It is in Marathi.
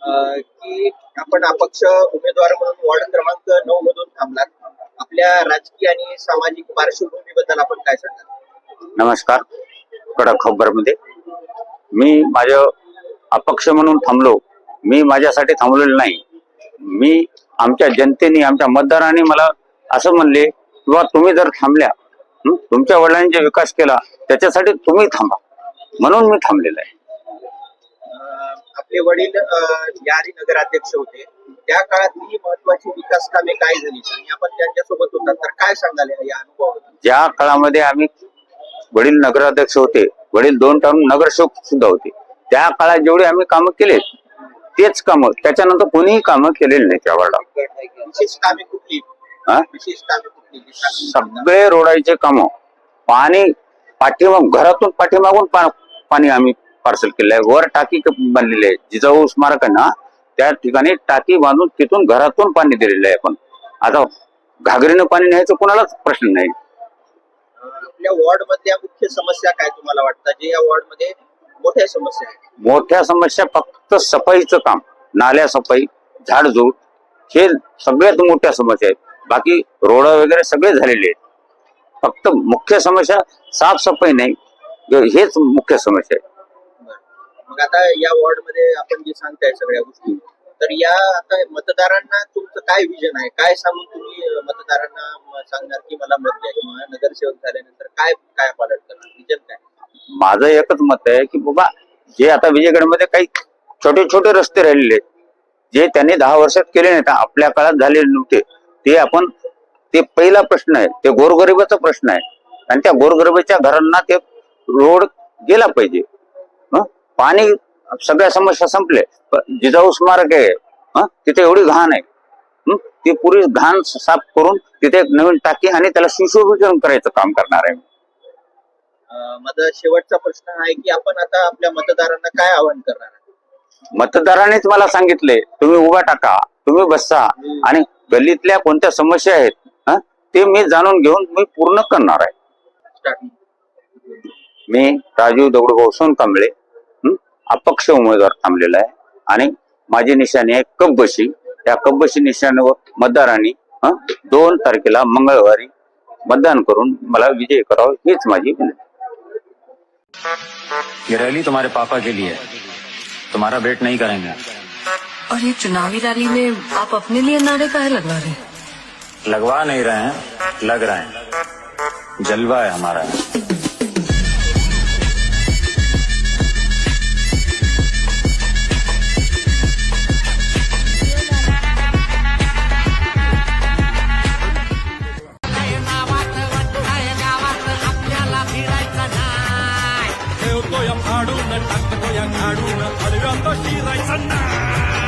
की आपण अपक्ष उमेदवार म्हणून वॉर्ड क्रमांक 9 मधून थांबलात. आपल्या राजकीय आणि सामाजिक पार्श्वभूमीबद्दल आपण काय सांगाल? नमस्कार. कडक खबरमध्ये मी माझ्या अपक्ष म्हणून थांबलो. मी माझ्यासाठी थांबलेलो नाही. मी आमच्या जनतेने, आमच्या मतदारांनी मला असं म्हणले किंवा तुम्ही जर थांबल्या, तुमच्या वडिलांनी जे विकास केला त्याच्यासाठी तुम्ही थांबा, म्हणून मी थांबलेला आहे. आपले वडील यारी नगराध्यक्ष होते. त्या काळातली महत्वाची विकास कामे काय झाली आणि आपण त्यांच्यासोबत होता, तर काय सांगाल या अनुभवाबद्दल? ज्या काळामध्ये आम्ही वडील नगराध्यक्ष होते, वडील 2 टर्म नगरसेवक सुद्धा होते, त्या काळात जेवढे आम्ही कामं केले तेच कामं त्याच्यानंतर कोणीही कामं केलेली नाही त्या वार्डात. विशेष कामे कुठली? विशेष कामे कुठली? सगळे रोडाचे कामं, पाणी घरातून पाठीमागून पाणी आम्ही पार्सल केलं आहे. वर टाकी बांधलेली आहे. जिजाऊ स्मारक आहे ना, त्या ठिकाणी टाकी बांधून तिथून घरातून पाणी दिलेलं आहे. पण आता घागरीनं पाणी न्यायचं कोणालाच प्रश्न नाही. आपल्या वॉर्ड मधल्या मुख्य समस्या काय तुम्हाला वाटतं, जे या वॉर्ड मध्ये मोठ्या समस्या आहेत? मोठ्या समस्या फक्त सफाईचं काम, नाल्या सफाई, झाडझूड, हे सगळ्यात मोठ्या समस्या आहेत. बाकी रोड वगैरे सगळे झालेले आहेत. फक्त मुख्य समस्या साफसफाई नाही, हेच मुख्य समस्या आहे. मग आता या वॉर्ड मध्ये आपण जे सांगताय सगळ्या गोष्टी, तर या आता मतदारांना तुमचं काय विजन आहे? काय सांगून तुम्ही मतदारांना सांगणार की मला मत द्या, किंवा नगरसेवक झाल्यानंतर काय काय पालन करणार? विजन काय? माझं एकच मत आहे की बाबा, जे आता विजयगडमध्ये काही छोटे छोटे रस्ते राहिलेले आहेत, जे त्यांनी 10 वर्षात केले नाहीत, आपल्या काळात झालेले नव्हते, ते पहिला प्रश्न आहे. ते गोरगरिबाचा प्रश्न आहे आणि त्या गोरगरिबाच्या घरांना ते रोड गेला पाहिजे. पाणी, सगळ्या समस्या संपले. जिजाऊ स्मारक आहे, तिथे एवढी घाण आहे, ती पुरी घाण साफ करून तिथे एक नवीन टाकी आणि त्याला सुशोभीकरण करायचं काम करणार आहे. माझा शेवटचा प्रश्न आहे की आपण आता आपल्या मतदारांना काय आवाहन करणार? मतदारांनीच मला सांगितले, तुम्ही उभा टाका, तुम्ही बसा आणि गल्लीतल्या कोणत्या समस्या आहेत ते मी जाणून घेऊन मी पूर्ण करणार आहे. मी राजू दगडूभाऊ सोनकांबळे, अपक्ष उमेदवार थांबलेला आहे आणि माझी निशाणी आहे कपबशी. या कपबशी निशाणीवर मतदारांनी 2 तारखेला मंगळवारी मतदान करून मला विजयी करावं, हीच माझी विनंती. ये रैली तुम्हारे पापा के लिए, तुम्हारा वेट नहीं करेंगे. और ये चुनावी रैली में आप अपने लिए नारे काहे लगवा रहे हैं? लगवा नहीं रहे हैं, लग रहे हैं. जलवा है हमारा. ठेवतो या फाडून, टाकतो या काढून, अडव्या तो शिरायचा नाही.